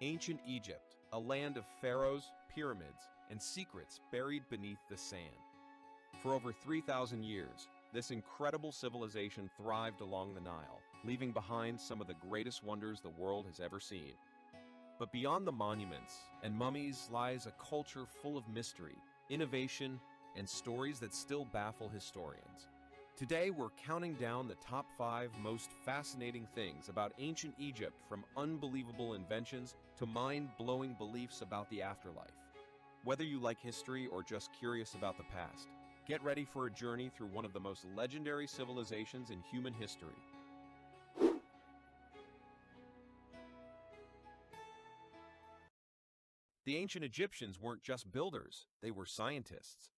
Ancient Egypt, a land of pharaohs, pyramids, and secrets buried beneath the sand. For over 3,000 years, this incredible civilization thrived along the Nile, leaving behind some of the greatest wonders the world has ever seen. But beyond the monuments and mummies lies a culture full of mystery, innovation, and stories that still baffle historians. Today, we're counting down the top 5 most fascinating things about ancient Egypt, from unbelievable inventions to mind-blowing beliefs about the afterlife. Whether you like history or just curious about the past, get ready for a journey through one of the most legendary civilizations in human history. The ancient Egyptians weren't just builders, they were scientists.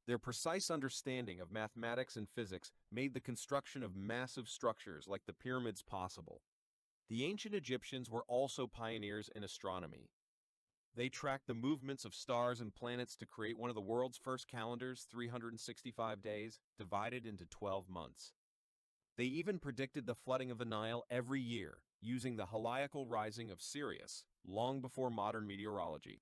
Their precise understanding of mathematics and physics made the construction of massive structures like the pyramids possible. The ancient Egyptians were also pioneers in astronomy. They tracked the movements of stars and planets to create one of the world's first calendars, 365 days, divided into 12 months. They even predicted the flooding of the Nile every year, using the heliacal rising of Sirius, long before modern meteorology.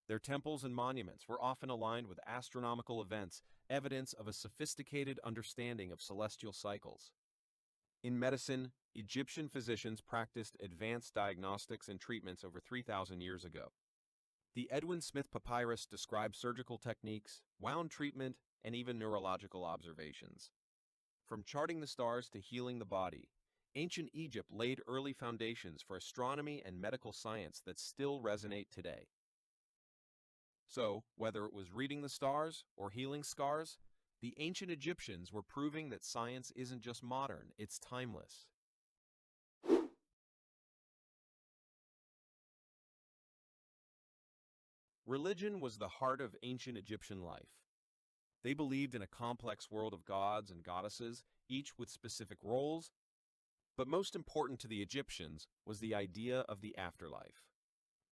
Their temples and monuments were often aligned with astronomical events, evidence of a sophisticated understanding of celestial cycles. In medicine, Egyptian physicians practiced advanced diagnostics and treatments over 3,000 years ago. The Edwin Smith Papyrus describes surgical techniques, wound treatment, and even neurological observations. From charting the stars to healing the body, ancient Egypt laid early foundations for astronomy and medical science that still resonate today. So, whether it was reading the stars or healing scars, the ancient Egyptians were proving that science isn't just modern, it's timeless. Religion was the heart of ancient Egyptian life. They believed in a complex world of gods and goddesses, each with specific roles, but most important to the Egyptians was the idea of the afterlife.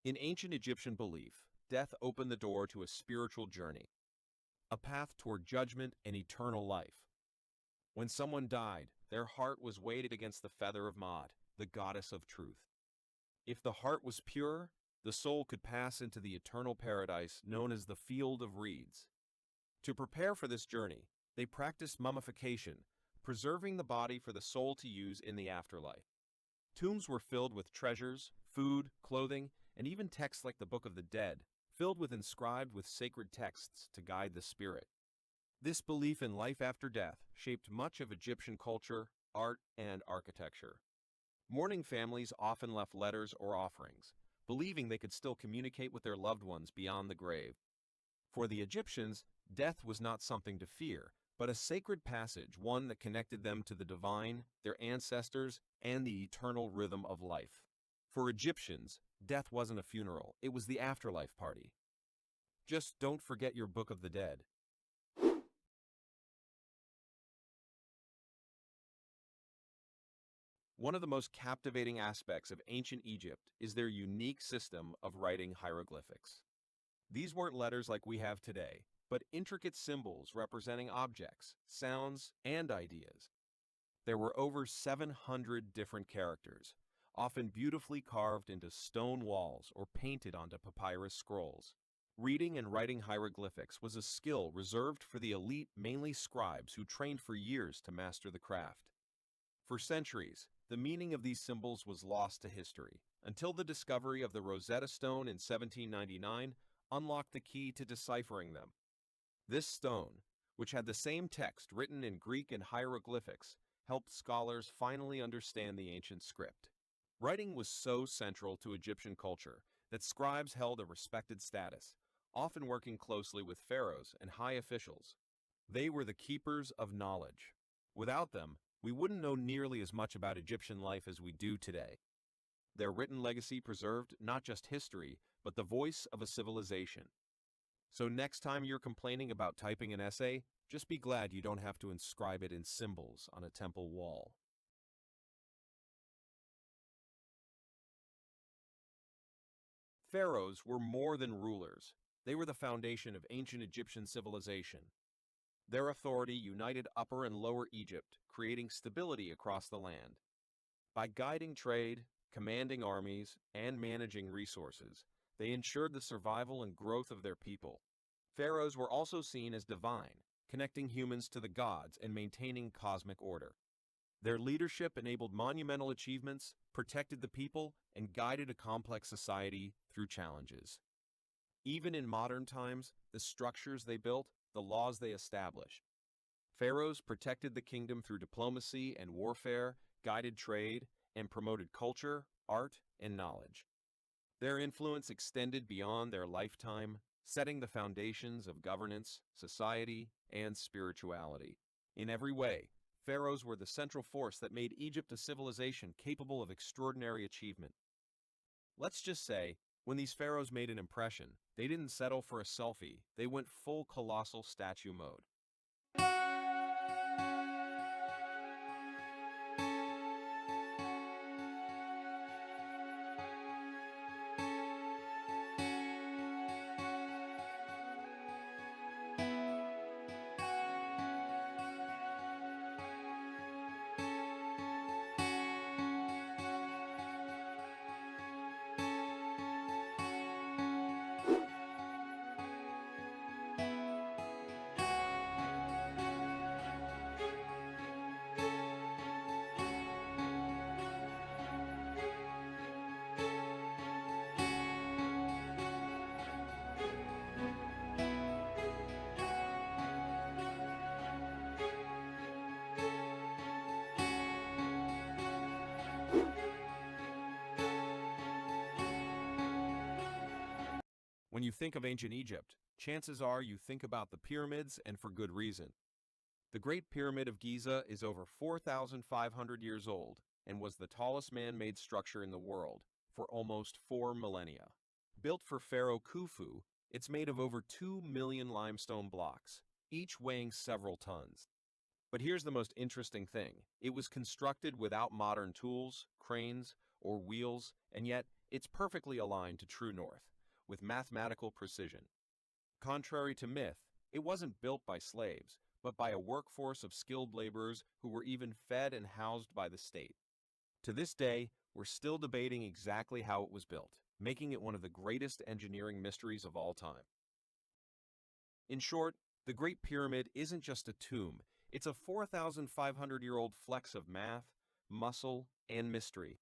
In ancient Egyptian belief, death opened the door to a spiritual journey, a path toward judgment and eternal life. When someone died, their heart was weighted against the feather of Maat, the goddess of truth. If the heart was pure, the soul could pass into the eternal paradise known as the Field of Reeds. To prepare for this journey, they practiced mummification, preserving the body for the soul to use in the afterlife. Tombs were filled with treasures, food, clothing, and even texts like the Book of the Dead, filled with inscribed with sacred texts to guide the spirit. This belief in life after death shaped much of Egyptian culture, art, and architecture. Mourning families often left letters or offerings, believing they could still communicate with their loved ones beyond the grave. For the Egyptians, death was not something to fear, but a sacred passage, one that connected them to the divine, their ancestors, and the eternal rhythm of life. For Egyptians, death wasn't a funeral, it was the afterlife party. Just don't forget your Book of the Dead. One of the most captivating aspects of ancient Egypt is their unique system of writing hieroglyphics. These weren't letters like we have today, but intricate symbols representing objects, sounds, and ideas. There were over 700 different characters, often beautifully carved into stone walls or painted onto papyrus scrolls. Reading and writing hieroglyphics was a skill reserved for the elite, mainly scribes who trained for years to master the craft. For centuries, the meaning of these symbols was lost to history, until the discovery of the Rosetta Stone in 1799 unlocked the key to deciphering them. This stone, which had the same text written in Greek and hieroglyphics, helped scholars finally understand the ancient script. Writing was so central to Egyptian culture that scribes held a respected status, often working closely with pharaohs and high officials. They were the keepers of knowledge. Without them, we wouldn't know nearly as much about Egyptian life as we do today. Their written legacy preserved not just history, but the voice of a civilization. So next time you're complaining about typing an essay, just be glad you don't have to inscribe it in symbols on a temple wall. Pharaohs were more than rulers. They were the foundation of ancient Egyptian civilization. Their authority united Upper and Lower Egypt, creating stability across the land. By guiding trade, commanding armies, and managing resources. They ensured the survival and growth of their people. Pharaohs were also seen as divine, connecting humans to the gods and maintaining cosmic order. Their leadership enabled monumental achievements, protected the people, and guided a complex society through challenges. Even in modern times, the structures they built, the laws they established. Pharaohs protected the kingdom through diplomacy and warfare, guided trade, and promoted culture, art, and knowledge. Their influence extended beyond their lifetime, setting the foundations of governance, society, and spirituality. In every way, pharaohs were the central force that made Egypt a civilization capable of extraordinary achievement. Let's just say, when these pharaohs made an impression, they didn't settle for a selfie, they went full colossal statue mode. When you think of ancient Egypt, chances are you think about the pyramids, and for good reason. The Great Pyramid of Giza is over 4,500 years old and was the tallest man-made structure in the world for almost 4 millennia. Built for Pharaoh Khufu, it's made of over 2 million limestone blocks, each weighing several tons. But here's the most interesting thing. It was constructed without modern tools, cranes, or wheels, and yet it's perfectly aligned to true north, with mathematical precision. Contrary to myth, it wasn't built by slaves, but by a workforce of skilled laborers who were even fed and housed by the state. To this day, we're still debating exactly how it was built, making it one of the greatest engineering mysteries of all time. In short, the Great Pyramid isn't just a tomb, it's a 4,500-year-old flex of math, muscle, and mystery.